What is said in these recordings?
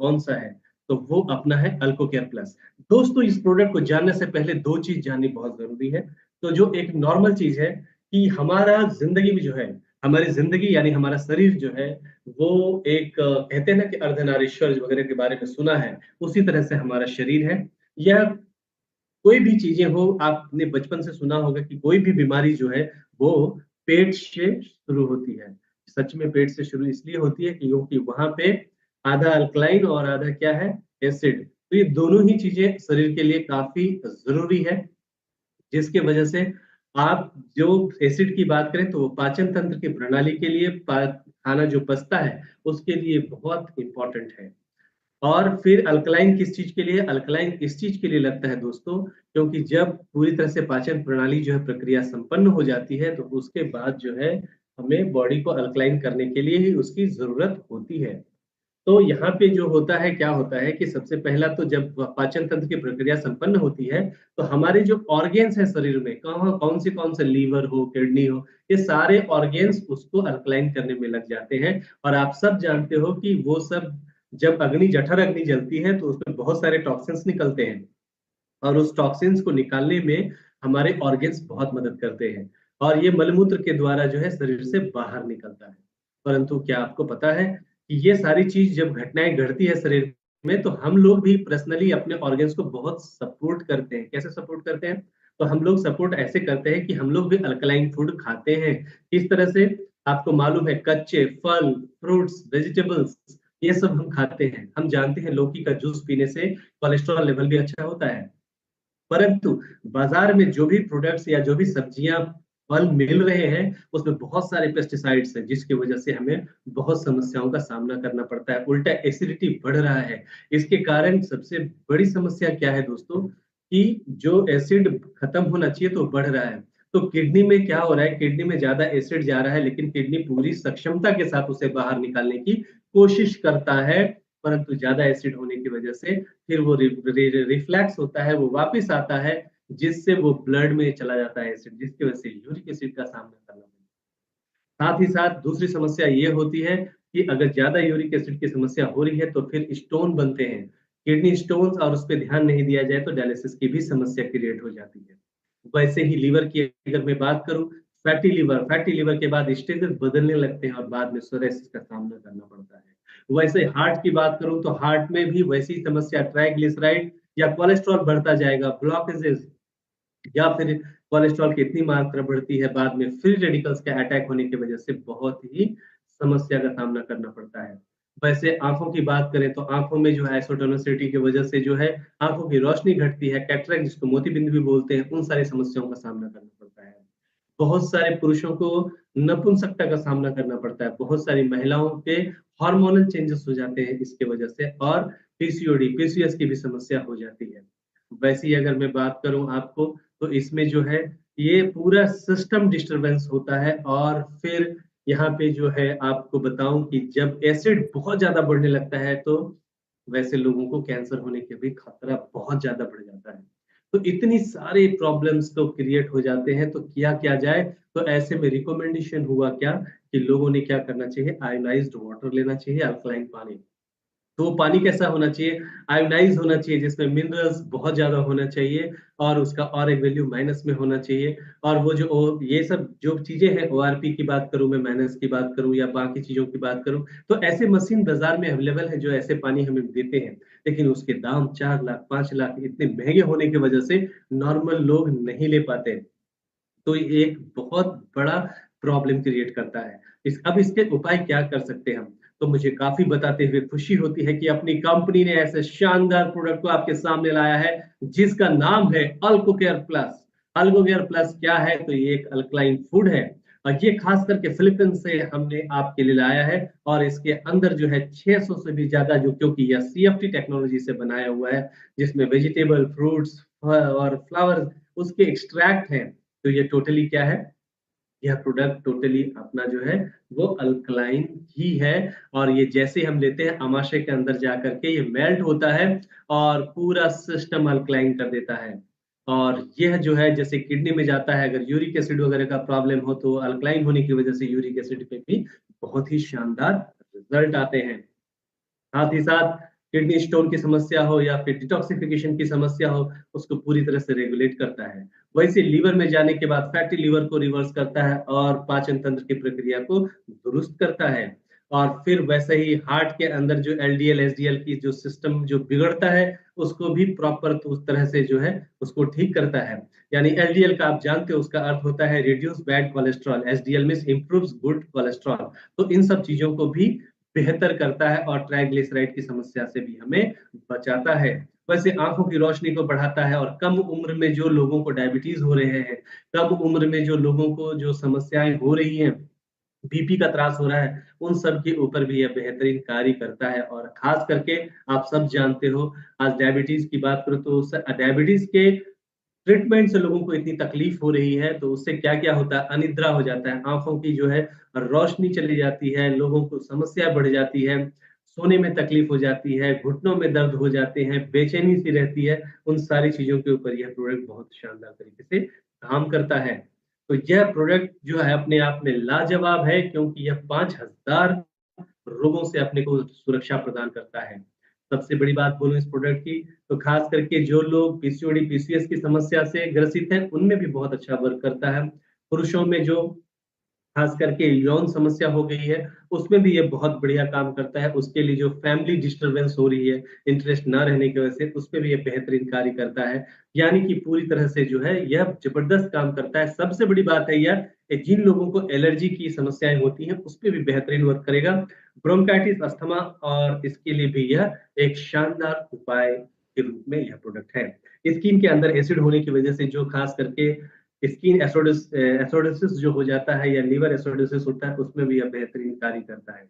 कौन सा है, तो वो अपना है अल्कोकेयर प्लस। दोस्तों इस प्रोडक्ट को जानने से पहले 2 चीज़ जाननी बहुत ज़रूरी है। तो जो एक नॉर्मल चीज़ है कि हमारा ज़िंदगी में जो है, हमारी ज़िंदगी यानी हमारा शरीर जो है, वो एक कहते हैं ना कि अर्धनारीश्वर वगैरह के बारे में सुना है, उसी तरह से हमारा शरीर है। यह कोई भी चीज़ें हो, आपने बचपन से सुना होगा कि कोई भी बीमारी जो है, वो पेट से शुरू होती है। सच में पेट से शुरू इसलिए होती है कि क्योंकि वहाँ पे आधा अल्कलाइन और आधा क्या है, एसिड। तो ये दोनों ही चीज़ें शरीर के लिए काफ़ी ज़रूरी है, जिसकी वजह से आप जो एसिड की बात करें तो वो पाचन तंत्र की प्रणाली के लिए खाना जो पचता है, उसके लिए बहुत इम्पोर्टेंट है। और फिर अल्कलाइन किस चीज़ के लिए? अल्कलाइन इस चीज़ के लिए लगता है दोस्तों, क्योंकि जब पूरी तरह से पाचन प्रणाली जो है प्रक्रिया संपन्न हो जाती है, तो उसके बाद जो है हमें बॉडी को अल्कलाइन करने के लिए ही उसकी ज़रूरत होती है। तो यहाँ पे जो होता है, क्या होता है कि सबसे पहला तो जब पाचन तंत्र की प्रक्रिया संपन्न होती है, तो हमारे जो ऑर्गेन्स हैं शरीर में, कहाँ कौन से लीवर हो, किडनी हो, ये सारे ऑर्गेन्स उसको अल्कलाइन करने में लग जाते हैं। और आप सब जानते हो कि वो सब जब जठर अग्नि जलती है, तो उसमें बहुत सारे टॉक्सिन्स निकलते हैं और उस टॉक्सिन्स को निकालने में हमारे ऑर्गेन्स बहुत मदद करते हैं और ये मलमूत्र के द्वारा जो है शरीर से बाहर निकलता है। परंतु क्या आपको पता है कि ये सारी चीज़ जब घटनाएँ घटती है शरीर में, तो हम लोग भी पर्सनली अपने ऑर्गेन्स को बहुत सपोर्ट करते हैं। कैसे सपोर्ट करते हैं? तो हम लोग सपोर्ट ऐसे करते हैं कि हम लोग भी अल्कलाइन फूड खाते हैं। किस तरह से? आपको मालूम है कच्चे फल, फ्रूट्स, वेजिटेबल्स ये सब हम खाते हैं। हम जानते हैं लौकी का जूस पीने से कोलेस्ट्रॉल लेवल भी अच्छा होता है। परंतु बाज़ार में जो भी प्रोडक्ट्स या जो भी सब्जियाँ, फल मिल रहे हैं, उसमें बहुत सारे पेस्टिसाइड्स हैं, जिसकी वजह से हमें बहुत समस्याओं का सामना करना पड़ता है। उल्टा एसिडिटी बढ़ रहा है। इसके कारण सबसे बड़ी समस्या क्या है दोस्तों, कि जो एसिड खत्म होना चाहिए तो बढ़ रहा है। तो किडनी में क्या हो रहा है, किडनी में ज़्यादा एसिड जा रहा है, लेकिन किडनी पूरी सक्षमता के साथ उसे बाहर निकालने की कोशिश करता है, परंतु ज़्यादा एसिड होने की वजह से फिर वो रिफ्लेक्स होता है, वो वापस आता है, जिससे वो ब्लड में चला जाता है एसिड, जिसकी वजह से यूरिक एसिड का सामना करना पड़ता है। साथ ही साथ दूसरी समस्या ये होती है कि अगर ज़्यादा यूरिक एसिड की समस्या हो रही है, तो फिर स्टोन बनते हैं, किडनी स्टोन्स, और उस पे ध्यान नहीं दिया जाए तो डायलिसिस की भी समस्या क्रिएट हो जाती है। वैसे ही लीवर की अगर मैं बात करूँ, फैटी लिवर के बाद स्टेजेस बदलने लगते हैं और बाद में सोरायसिस का सामना करना पड़ता है। वैसे हार्ट की बात करूँ तो हार्ट में भी वैसी समस्या, ट्राइग्लिसराइड या कोलेस्ट्रॉल बढ़ता जाएगा, ब्लॉकेजेस या फिर कोलेस्ट्रॉल की इतनी मात्रा बढ़ती है, बाद में फ्री रेडिकल्स के अटैक होने की वजह से बहुत ही समस्या का सामना करना पड़ता है। वैसे आँखों की बात करें तो आँखों में जो है आइसोटोनिसिटी की वजह से जो है आँखों की रोशनी घटती है, कैटरेक्ट जिसको मोतीबिंदु भी बोलते हैं, उन सारी समस्याओं का सामना करना पड़ता है। बहुत सारे पुरुषों को नपुंसकता का सामना करना पड़ता है, बहुत सारी महिलाओं के हार्मोनल चेंजेस हो जाते हैं इसकी वजह से, और पीसीओडी, पीसीओएस की भी समस्या हो जाती है। वैसे ही अगर मैं बात करूँ आपको, तो इसमें जो है ये पूरा सिस्टम डिस्टर्बेंस होता है और फिर यहाँ पे जो है आपको बताऊँ कि जब एसिड बहुत ज़्यादा बढ़ने लगता है, तो वैसे लोगों को कैंसर होने के भी खतरा बहुत ज़्यादा बढ़ जाता है। तो इतनी सारे प्रॉब्लम्स तो क्रिएट हो जाते हैं, तो किया क्या जाए? तो ऐसे में रिकमेंडेशन हुआ क्या कि लोगों ने क्या करना चाहिए, आयोनाइज़्ड वाटर लेना चाहिए, अल्कलाइन पानी। तो वो पानी कैसा होना चाहिए? आयोनाइज़ होना चाहिए, जिसमें मिनरल्स बहुत ज़्यादा होना चाहिए और उसका एक वैल्यू माइनस में होना चाहिए। और वो जो ये सब जो चीज़ें हैं, ओआरपी की बात करूँ मैं, माइनस की बात करूँ या बाकी चीज़ों की बात करूँ, तो ऐसे मशीन बाज़ार में अवेलेबल है जो ऐसे पानी हमें देते हैं। लेकिन उसके दाम 4 लाख, 5 लाख इतने महँगे होने की वजह से नॉर्मल लोग नहीं ले पाते। तो ये एक बहुत बड़ा प्रॉब्लम क्रिएट करता है। अब इसके उपाय क्या कर सकते हैं हम? तो मुझे काफ़ी बताते हुए खुशी होती है कि अपनी कंपनी ने ऐसे शानदार प्रोडक्ट को आपके सामने लाया है, जिसका नाम है अल्कोकेयर प्लस। अल्कोकेयर प्लस क्या है? तो ये एक अल्कलाइन फूड है और ये खास करके फिलीपींस से हमने आपके लिए लाया है और इसके अंदर जो है 600 से भी ज़्यादा, जो क्योंकि यह सीएफटी टेक्नोलॉजी से बनाया हुआ है, जिसमें वेजिटेबल, फ्रूट्स और फ्लावर उसके एक्सट्रैक्ट हैं। तो ये टोटली क्या है? यह प्रोडक्ट टोटली अपना जो है वो अल्कलाइन ही है और ये जैसे हम लेते हैं आमाशय के अंदर जाकर के ये मेल्ट होता है और पूरा सिस्टम अल्कलाइन कर देता है। और यह जो है जैसे किडनी में जाता है, अगर यूरिक एसिड वगैरह का प्रॉब्लम हो तो अल्कलाइन होने की वजह से यूरिक एसिड पे भी बहुत ही शानदार रिजल्ट आते हैं। साथ ही साथ किडनी स्टोन की समस्या हो या फिर डिटॉक्सिफिकेशन की समस्या हो, उसको पूरी तरह से रेगुलेट करता है। वैसे लीवर में जाने के बाद फैटी लीवर को रिवर्स करता है और पाचन तंत्र की प्रक्रिया को दुरुस्त करता है। और फिर वैसे ही हार्ट के अंदर जो एलडीएल, एसडीएल की जो सिस्टम जो बिगड़ता है, उसको भी प्रॉपर उस तरह से जो है उसको ठीक करता है। यानी एलडीएल का आप जानते हो उसका अर्थ होता है reduce bad cholesterol, SDL means improves good cholesterol. तो इन सब चीजों को भी बेहतर करता है और ट्राइग्लिसराइड की समस्या से भी हमें बचाता है। वैसे आंखों की रोशनी को बढ़ाता है और कम उम्र में जो लोगों को डायबिटीज हो रहे हैं, कम उम्र में जो लोगों को जो समस्याएं हो रही हैं, बीपी का त्रास हो रहा है, उन सब के ऊपर भी यह बेहतरीन कार्य करता है। और खास करके आप सब जानते हो, आज डायबिटीज की बात करो तो डायबिटीज के ट्रीटमेंट से लोगों को इतनी तकलीफ हो रही है, तो उससे क्या-क्या होता है, अनिद्रा हो जाता है, आँखों की जो है रोशनी चली जाती है, लोगों को समस्या बढ़ जाती है, सोने में तकलीफ हो जाती है, घुटनों में दर्द हो जाते हैं, बेचैनी सी रहती है, उन सारी चीज़ों के ऊपर यह प्रोडक्ट बहुत शानदार तरीके से काम करता है। तो यह प्रोडक्ट जो है अपने आप में लाजवाब है, क्योंकि यह 5000 रोगों से अपने को सुरक्षा प्रदान करता है। सबसे बड़ी बात बोलूँ इस प्रोडक्ट की, तो खास करके जो लोग पीसीओडी, पीसीएस की समस्या से ग्रसित हैं, उनमें भी बहुत अच्छा वर्क करता है। पुरुषों में जो खास करके यौन समस्या हो गई है, उसमें भी ये बहुत बढ़िया काम करता है। उसके लिए जो फैमिली डिस्टर्बेंस हो रही है, इंटरेस्ट ना रहने की वजह से, उसपे भी ये बेहतरीन कार्य करता है। यानी कि पूरी तरह से जो है यह ज़बरदस्त काम करता है। सबसे बड़ी बात है यह कि जिन लोगों को एलर्जी की समस्याएँ होती हैं, उसपे भी बेहतरीन वर्क करेगा। ब्रोंकाइटिस, अस्थमा और इसके लिए भी यह एक शानदार उपाय के रूप में यह प्रोडक्ट है। स्किन के अंदर एसिड होने की वजह से जो खास करके स्किन एसोडिसिस जो हो जाता है या लिवर एसोडिसिस होता है, उसमें भी यह बेहतरीन कार्य करता है।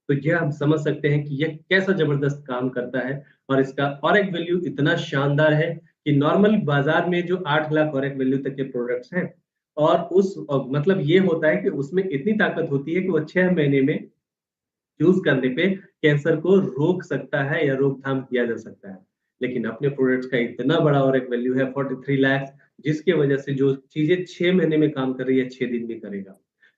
तो यह हम समझ सकते हैं कि यह कैसा ज़बरदस्त काम करता है और इसका ऑरेक वैल्यू इतना शानदार है कि नॉर्मल बाज़ार में जो 8 लाख ऑरेक वैल्यू तक के प्रोडक्ट्स हैं और मतलब ये होता है कि उसमें इतनी ताकत होती है कि वो 6 महीने में यूज़ करने पे कैंसर को रोक सकता है या रोकथाम किया जा सकता है। लेकिन अपने प्रोडक्ट्स का इतना बड़ा और एक वैल्यू है 43 लाख, जिसकी वजह से जो चीज़ें 6 महीने में काम कर रही है, 6 दिन में करेगा।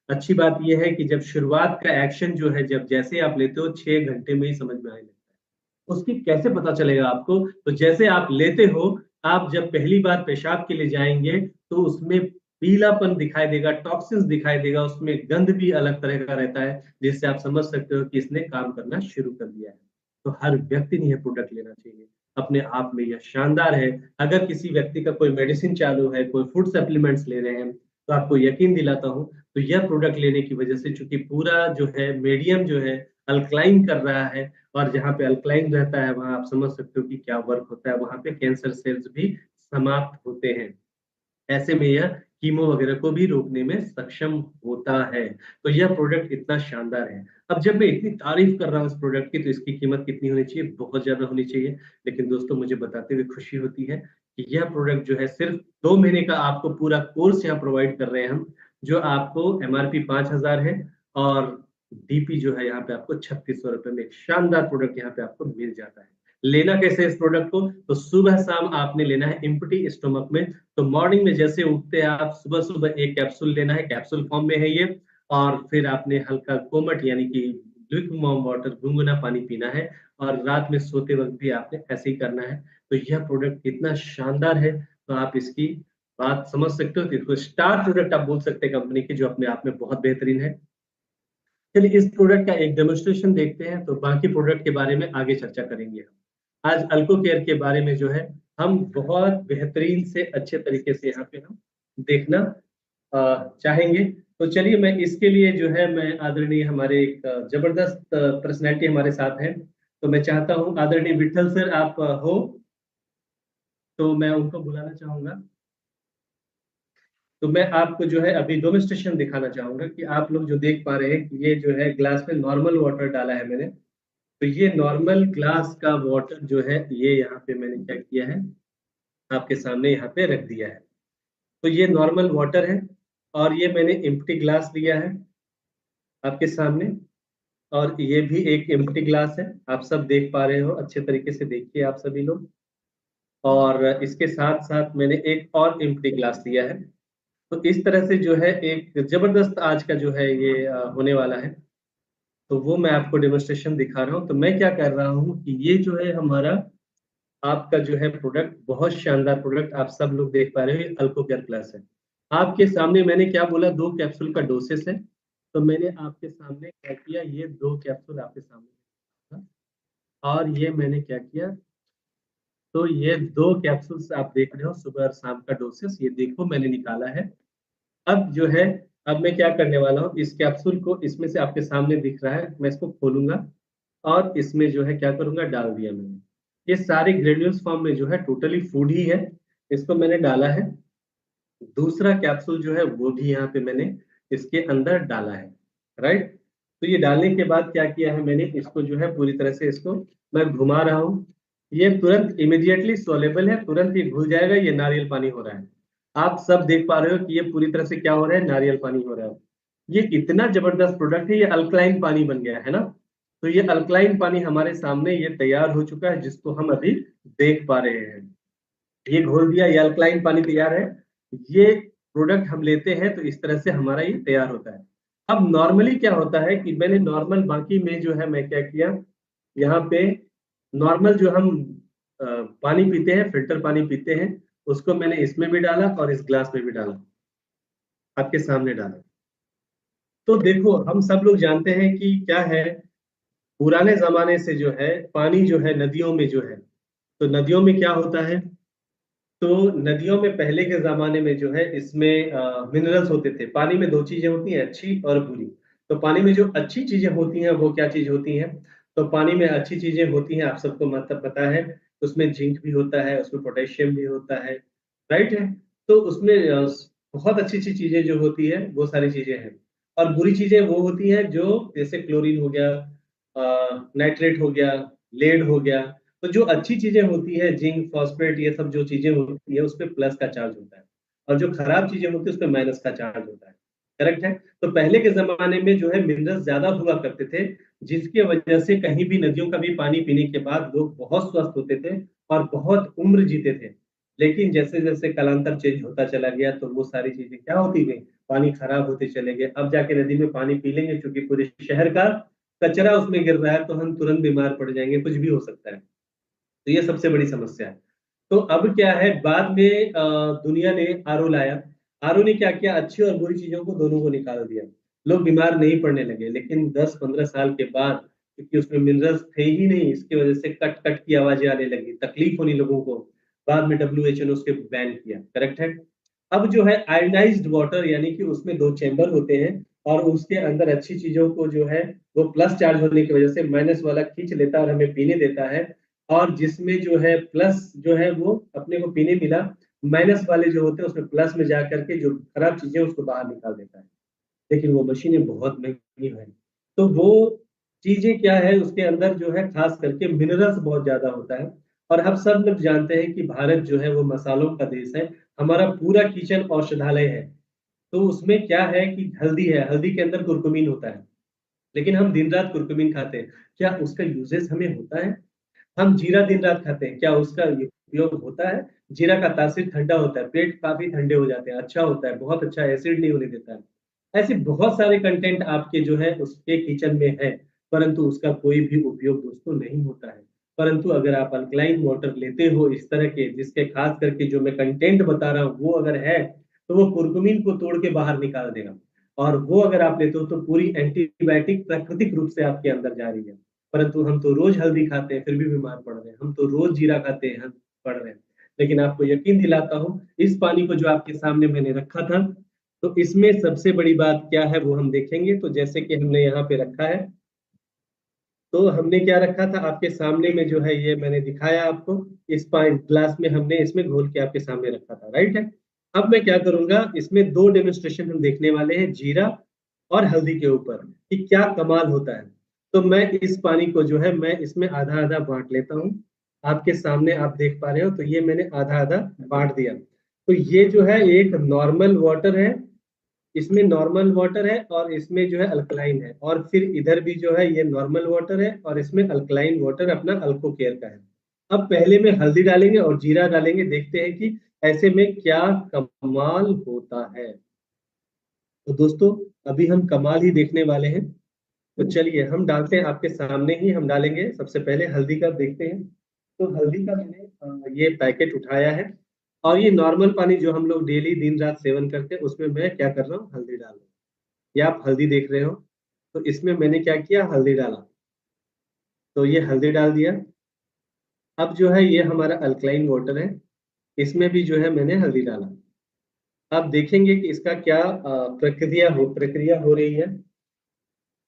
अच्छी बात ये है कि जब शुरुआत का एक्शन जो है, जब जैसे आप लेते हो 6 घंटे में ही समझ में आने लगता है। उसकी कैसे पता चलेगा आपको? तो जैसे आप लेते हो, आप जब पहली बार पेशाब के लिए जाएँगे, तो उसमें पीलापन दिखाई देगा, टॉक्सिन्स दिखाई देगा, उसमें गंध भी अलग तरह का रहता है, जिससे आप समझ सकते हो कि इसने काम करना शुरू कर दिया है। तो हर व्यक्ति ने यह प्रोडक्ट लेना चाहिए। अपने आप में यह शानदार है। अगर किसी व्यक्ति का कोई मेडिसिन चालू है, कोई फूड सप्लीमेंट्स ले रहे हैं, तो आपको यकीन दिलाता हूँ, तो यह प्रोडक्ट लेने की वजह से चूँकि पूरा जो है मीडियम जो है अल्कलाइन कर रहा है और जहाँ पे अल्कलाइन रहता है, वहाँ आप समझ सकते हो कि क्या वर्क होता है, वहाँ पे कैंसर सेल्स भी समाप्त होते हैं। ऐसे में यह कीमो वगैरह को भी रोकने में सक्षम होता है। तो यह प्रोडक्ट इतना शानदार है। अब जब मैं इतनी तारीफ़ कर रहा हूँ इस प्रोडक्ट की, तो इसकी कीमत कितनी होनी चाहिए? बहुत ज़्यादा होनी चाहिए। लेकिन दोस्तों, मुझे बताते हुए खुशी होती है कि यह प्रोडक्ट जो है सिर्फ़ 2 महीने का आपको पूरा कोर्स यहाँ प्रोवाइड कर रहे हैं हम, जो आपको एमआरपी 5000 है और डीपी जो है यहाँ पे आपको ₹3600 में एक शानदार प्रोडक्ट यहाँ पे आपको मिल जाता है। लेना कैसे है इस प्रोडक्ट को? तो सुबह-शाम आपने लेना है एम्प्टी स्टमक में। तो मॉर्निंग में जैसे उठते हैं आप, सुबह-सुबह एक कैप्सूल लेना है, कैप्सूल फॉर्म में है ये। और फिर आपने हल्का कोमट यानी कि ल्यूकवार्म वाटर, गुनगुना पानी पीना है और रात में सोते वक़्त भी आपने ऐसे ही करना है। तो यह प्रोडक्ट इतना शानदार है, तो आप इसकी बात समझ सकते हो कि इसको स्टार प्रोडक्ट आप बोल सकते हैं कंपनी की, जो अपने आप में बहुत बेहतरीन है। चलिए इस प्रोडक्ट का एक डेमोन्स्ट्रेशन देखते हैं, तो बाकी प्रोडक्ट के बारे में आगे चर्चा करेंगे हम। आज अल्को केयर के बारे में जो है, हम बहुत बेहतरीन से अच्छे तरीके से यहाँ पे हम देखना चाहेंगे। तो चलिए मैं इसके लिए जो है मैं आदरणीय हमारे एक ज़बरदस्त पर्सनैलिटी हमारे साथ हैं। तो मैं चाहता हूँ आदरणीय विट्ठल सर आप हो, तो मैं उनको बुलाना चाहूँगा। तो मैं आपको जो है अभी डेमोन्स्ट्रेशन दिखाना चाहूँगा कि आप लोग जो देख पा रहे हैं कि ये जो है ग्लास में नॉर्मल वाटर डाला है मैंने। तो ये नॉर्मल ग्लास का वाटर जो है, ये यहाँ पे मैंने क्या किया है, आपके सामने यहाँ पे रख दिया है। तो ये नॉर्मल वाटर है और ये मैंने एम्प्टी ग्लास लिया है आपके सामने और ये भी एक एम्प्टी ग्लास है। आप सब देख पा रहे हो, अच्छे तरीके से देखिए आप सभी लोग। और इसके साथ-साथ मैंने एक और एम्प्टी ग्लास लिया है। तो इस तरह से जो है एक ज़बरदस्त आज का जो है ये होने वाला है। तो वो मैं आपको डेमोन्स्ट्रेशन दिखा रहा हूँ। तो मैं क्या कर रहा हूँ कि ये जो है हमारा आपका जो है प्रोडक्ट, बहुत शानदार प्रोडक्ट आप सब लोग देख पा रहे हो, अल्को केयर प्लस है। आपके सामने मैंने क्या बोला, 2 कैप्सूल का डोसेस है। तो मैंने आपके सामने क्या किया, ये 2 कैप्सूल आपके सामने रखा, और ये मैंने क्या किया, तो ये 2 कैप्सूल्स आप देख रहे हो, सुबह और शाम का डोसेस, ये देखो मैंने निकाला है। अब जो है, अब मैं क्या करने वाला हूँ, इस कैप्सूल को इसमें से आपके सामने दिख रहा है, मैं इसको खोलूंगा और इसमें जो है क्या करूंगा, डाल दिया मैंने। ये सारे ग्रेन्यूल्स फॉर्म में जो है टोटली फूड ही है, इसको मैंने डाला है। दूसरा कैप्सूल जो है वो भी यहाँ पे मैंने इसके अंदर डाला है, राइट। तो ये डालने के बाद क्या किया है मैंने, इसको जो है पूरी तरह से इसको मैं घुमा रहा हूँ। ये तुरंत इमीडिएटली सोलेबल है, तुरंत ये घुल जाएगा, ये नारियल पानी हो रहा है। आप सब देख पा रहे हो कि ये पूरी तरह से क्या हो रहा है, नारियल पानी हो रहा है। ये इतना जबरदस्त प्रोडक्ट है, ये अल्कलाइन पानी बन गया है ना। तो ये अल्कलाइन पानी हमारे सामने ये तैयार हो चुका है, जिसको हम अभी देख पा रहे हैं। ये घोल दिया, ये अल्कलाइन पानी तैयार है। ये प्रोडक्ट हम लेते हैं तो इस तरह से हमारा ये तैयार होता है। अब नॉर्मली क्या होता है कि मैंने नॉर्मल बाकी में जो है मैं क्या किया, यहाँ पे नॉर्मल जो हम पानी पीते हैं, फिल्टर पानी पीते हैं, उसको मैंने इसमें भी डाला और इस ग्लास में भी डाला, आपके सामने डाला। तो देखो हम सब लोग जानते हैं कि क्या है, पुराने जमाने से जो है पानी जो है नदियों में जो है, तो नदियों में क्या होता है, तो नदियों में पहले के जमाने में जो है इसमें मिनरल्स होते थे। पानी में दो चीजें होती हैं, अच्छी और बुरी। तो पानी में जो अच्छी चीजें होती हैं वो क्या चीज होती हैं, तो पानी में अच्छी चीजें होती हैं, आप सबको मतलब पता है, उसमें जिंक भी होता है, उसमें पोटेशियम भी होता है, राइट है। तो उसमें बहुत अच्छी अच्छी चीजें जो होती है वो सारी चीजें हैं। और बुरी चीजें वो होती हैं जो जैसे क्लोरीन हो गया, नाइट्रेट हो गया, लेड हो गया। तो जो अच्छी चीजें होती है, जिंक, फॉस्फेट, ये सब जो चीजें होती है उस पे प्लस का चार्ज होता है, और जो खराब चीजें होती है उस पे माइनस का चार्ज होता है, करेक्ट है। तो पहले के जमाने में जो है मिनरल्स ज्यादा हुआ करते थे, जिसकी वजह से कहीं भी नदियों का भी पानी पीने के बाद लोग बहुत स्वस्थ होते थे और बहुत उम्र जीते थे। लेकिन जैसे जैसे कालांतर चेंज होता चला गया तो वो सारी चीजें क्या होती गई, पानी खराब होते चले गए। अब जाके नदी में पानी पी लेंगे, क्योंकि पूरे शहर का कचरा उसमें गिर रहा है, तो हम तुरंत बीमार पड़ जाएंगे, कुछ भी हो सकता है। तो ये सबसे बड़ी समस्या है। तो अब क्या है, बाद में दुनिया ने आरओ लाया। आरओ ने क्या किया, अच्छी और बुरी चीजों को दोनों को निकाल दिया। लोग बीमार नहीं पड़ने लगे। लेकिन 10-15 साल के बाद, क्योंकि उसमें मिनरल्स थे ही नहीं, इसकी वजह से कट कट की आवाजें आने लगी, तकलीफ होनी लोगों को। बाद में WHO ने उसके बैन किया, करेक्ट है। अब जो है आयोनाइज्ड वाटर, यानी कि उसमें 2 चैम्बर होते हैं, और उसके अंदर अच्छी चीजों को जो है वो प्लस चार्ज होने की वजह से माइनस वाला खींच लेता है और हमें पीने देता है। और जिसमें जो है प्लस जो है वो अपने को पीने मिला, माइनस वाले जो होते हैं उसमें प्लस में जा करके जो खराब चीजें उसको बाहर निकाल देता है। लेकिन वो मशीनें बहुत महंगी है। तो वो चीजें क्या है, उसके अंदर जो है खास करके मिनरल्स बहुत ज्यादा होता है। और हम सब लोग जानते हैं कि भारत जो है वो मसालों का देश है। हमारा पूरा किचन औषधालय है। तो उसमें क्या है कि हल्दी है, हल्दी के अंदर कुरकुमीन होता है। लेकिन हम दिन रात कुरकुमीन खाते हैं, क्या उसका यूजेस हमें होता है? हम जीरा दिन रात खाते हैं, क्या उसका उपयोग होता है? जीरा का तासीर ठंडा होता है, पेट काफी ठंडे हो जाते हैं, अच्छा होता है, बहुत अच्छा, एसिड नहीं होने देता है। ऐसे बहुत सारे कंटेंट आपके जो है उसके किचन में है, परंतु उसका कोई भी उपयोग दोस्तों नहीं होता है। परंतु अगर आप अल्कलाइन वाटर लेते हो इस तरह के, जिसके खास करके जो मैं कंटेंट बता रहा हूँ वो अगर है, तो वो कुर्कुमीन को तोड़ के बाहर निकाल देगा। और वो अगर आप लेते हो तो पूरी एंटीबायोटिक प्राकृतिक रूप से आपके अंदर जा रही है। परंतु हम तो रोज हल्दी खाते हैं फिर भी बीमार पड़ रहे हैं, हम तो रोज जीरा खाते हैं, हम पड़ रहे हैं। लेकिन आपको यकीन दिलाता हूँ, इस पानी को जो आपके सामने मैंने रखा था, तो इसमें सबसे बड़ी बात क्या है वो हम देखेंगे। तो जैसे कि हमने यहाँ पे रखा है, तो हमने क्या रखा था आपके सामने में जो है, ये मैंने दिखाया आपको, इस पाइन ग्लास में हमने इसमें घोल के आपके सामने रखा था, राइट है। अब मैं क्या करूंगा, इसमें 2 डेमोन्स्ट्रेशन हम देखने वाले हैं, जीरा और हल्दी के ऊपर, कि क्या कमाल होता है। तो मैं इस पानी को जो है मैं इसमें आधा आधा बांट लेता हूँ। आपके सामने आप देख पा रहे हो, तो ये मैंने आधा आधा बांट दिया। तो ये जो है एक नॉर्मल वाटर है, इसमें नॉर्मल वाटर है और इसमें जो है अल्कलाइन है, और फिर इधर भी जो है ये नॉर्मल वाटर है और इसमें अल्कलाइन वाटर अपना अल्को केयर का है। अब पहले में हल्दी डालेंगे और जीरा डालेंगे, देखते हैं कि ऐसे में क्या कमाल होता है। तो दोस्तों अभी हम कमाल ही देखने वाले हैं। तो चलिए हम डालते हैं, आपके सामने ही हम डालेंगे। सबसे पहले हल्दी का देखते हैं। तो हल्दी का मैंने ये पैकेट उठाया है, और ये नॉर्मल पानी जो हम लोग डेली दिन रात सेवन करते हैं उसमें मैं क्या कर रहा हूँ, हल्दी डाल रहा हूँ। ये आप हल्दी देख रहे हो, तो इसमें मैंने क्या किया, हल्दी डाला। तो ये हल्दी डाल दिया। अब जो है ये हमारा अल्कलाइन वाटर है, इसमें भी जो है मैंने हल्दी डाला। आप देखेंगे कि इसका क्या प्रक्रिया हो रही है।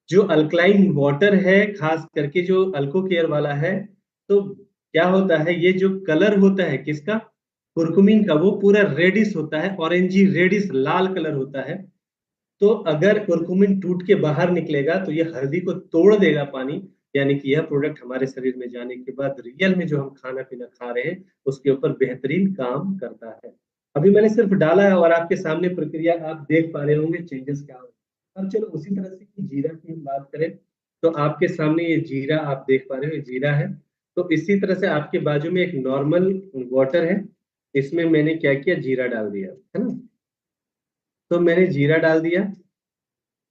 जो अल्कलाइन वाटर है, खास करके जो अल्को केयर वाला है, तो क्या होता है, ये जो कलर होता है किसका, कुरकुमीन का, वो पूरा रेडिश होता है, ऑरेंजी रेडिश लाल कलर होता है। तो अगर कुरकुमिन टूट के बाहर निकलेगा तो ये हल्दी को तोड़ देगा पानी, यानी कि यह प्रोडक्ट हमारे शरीर में जाने के बाद रियल में जो हम खाना पीना खा रहे हैं उसके ऊपर बेहतरीन काम करता है। अभी मैंने सिर्फ डाला है और आपके सामने प्रक्रिया आप देख पा रहे होंगे चेंजेस क्या हो। अब चलो उसी तरह से कि जीरा की हम बात करें, तो आपके सामने ये जीरा आप देख पा रहे हो, ये जीरा है। तो इसी तरह से आपके बाजू में एक नॉर्मल वाटर है, इसमें मैंने क्या किया, जीरा डाल दिया है ना। तो मैंने जीरा डाल दिया,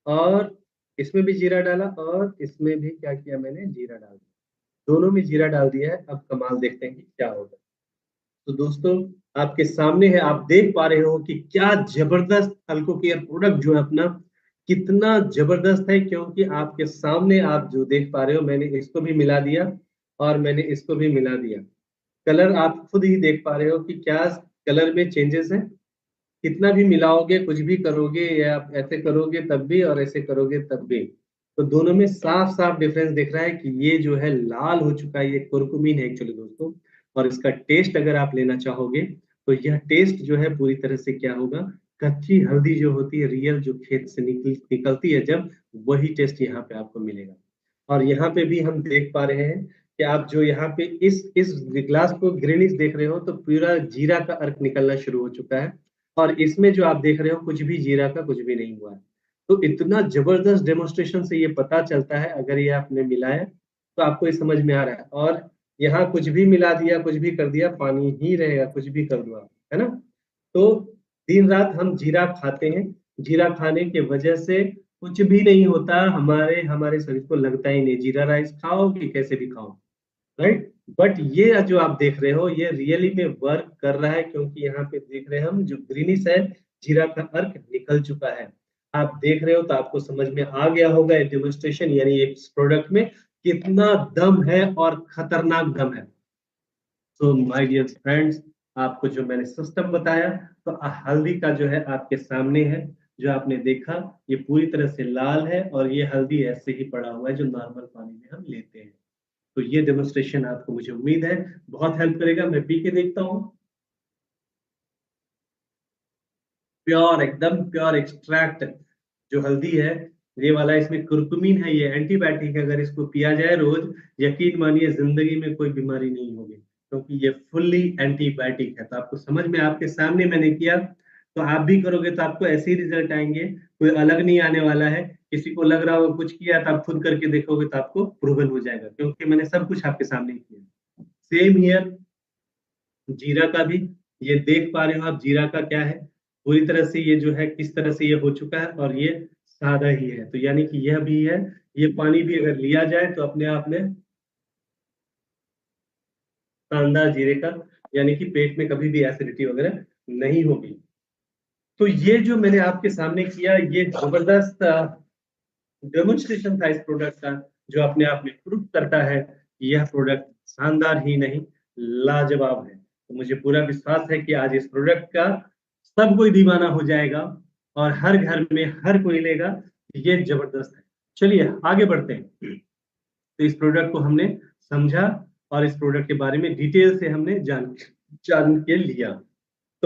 और इसमें भी जीरा डाला, और इसमें भी क्या किया, मैंने जीरा डाल दिया। दोनों में जीरा डाल दिया है। अब कमाल देखते हैं कि क्या होगा। तो दोस्तों आपके सामने है, आप देख पा रहे हो कि क्या जबरदस्त अल्को केयर प्रोडक्ट जो है अपना, कितना जबरदस्त है। क्योंकि आपके सामने आप जो देख पा रहे हो, मैंने इसको भी मिला दिया और मैंने इसको भी मिला दिया। कलर आप खुद ही देख पा रहे हो कि क्या कलर में चेंजेस है। कितना भी मिलाओगे, कुछ भी करोगे, या आप ऐसे करोगे तब भी और ऐसे करोगे तब भी, तो दोनों में साफ साफ डिफरेंस दिख रहा है कि ये जो है लाल हो चुका है, ये कुरकुमीन है एक्चुअली दोस्तों। और इसका टेस्ट अगर आप लेना चाहोगे तो यह टेस्ट जो है पूरी तरह से क्या होगा, कच्ची हल्दी जो होती है रियल, जो खेत से निकलती है जब, वही टेस्ट यहाँ पे आपको मिलेगा। और यहाँ पे भी हम देख पा रहे हैं कि आप जो यहाँ पे इस ग्लास को ग्रीनिश देख रहे हो, तो पूरा जीरा का अर्क निकलना शुरू हो चुका है। और इसमें जो आप देख रहे हो, कुछ भी जीरा का कुछ भी नहीं हुआ है। तो इतना जबरदस्त डेमोन्स्ट्रेशन से ये पता चलता है, अगर ये आपने मिलाया तो आपको ये समझ में आ रहा है। और यहाँ कुछ भी मिला दिया, कुछ भी कर दिया, पानी ही रहेगा, कुछ भी कर दो आप, है ना। तो दिन रात हम जीरा खाते हैं, जीरा खाने के वजह से कुछ भी नहीं होता, हमारे हमारे शरीर को लगता ही नहीं। जीरा राइस खाओ कि कैसे भी खाओ, राइट। बट ये जो आप देख रहे हो, ये रियली में वर्क कर रहा है, क्योंकि यहाँ पे देख रहे हैं हम, जो ग्रीनिश है, जीरा का अर्क निकल चुका है। आप देख रहे हो तो आपको समझ में आ गया होगा ये डेमोन्स्ट्रेशन, यानी इस प्रोडक्ट में कितना दम है और खतरनाक दम है। तो माय डियर फ्रेंड्स, आपको जो मैंने सिस्टम बताया, तो हल्दी का जो है आपके सामने है, जो आपने देखा, ये पूरी तरह से लाल है, और ये हल्दी ऐसे ही पड़ा हुआ है जो नॉर्मल पानी में हम लेते हैं। तो ये डेमोन्स्ट्रेशन आपको, मुझे उम्मीद है, बहुत हेल्प करेगा। मैं पी के देखता हूँ। प्योर, एकदम प्योर एक्सट्रैक्ट जो हल्दी है, ये वाला, इसमें कुर्कुमीन है, ये एंटीबायोटिक है। अगर इसको पिया जाए रोज, यकीन मानिए जिंदगी में कोई बीमारी नहीं होगी, क्योंकि ये फुल्ली एंटीबायोटिक है। तो आपको समझ में, आपके सामने मैंने किया, तो आप भी करोगे तो आपको ऐसे ही रिजल्ट आएंगे, कोई अलग नहीं आने वाला है। किसी को लग रहा हो कुछ किया, तो आप खुद करके देखोगे तो आपको प्रूवन हो जाएगा, क्योंकि मैंने सब कुछ आपके सामने किया। सेम हियर, जीरा का भी ये देख पा रहे हो आप, जीरा का क्या है, पूरी तरह से ये जो है किस तरह से ये हो चुका है, और ये सादा ही है। तो यानी कि यह भी है, ये पानी भी अगर लिया जाए तो अपने आप में शानदार जीरे का, यानी कि पेट में कभी भी एसिडिटी वगैरह नहीं होगी। तो ये जो मैंने आपके सामने किया, ये जबरदस्त डेमोन्स्ट्रेशन था इस प्रोडक्ट का, जो अपने आप में प्रूव करता है कि यह प्रोडक्ट शानदार ही नहीं, लाजवाब है। तो मुझे पूरा विश्वास है कि आज इस प्रोडक्ट का सब कोई दीवाना हो जाएगा, और हर घर में हर कोई लेगा। ये जबरदस्त है। चलिए आगे बढ़ते हैं। तो इस प्रोडक्ट को हमने समझा, और इस प्रोडक्ट के बारे में डिटेल से हमने जान के लिया।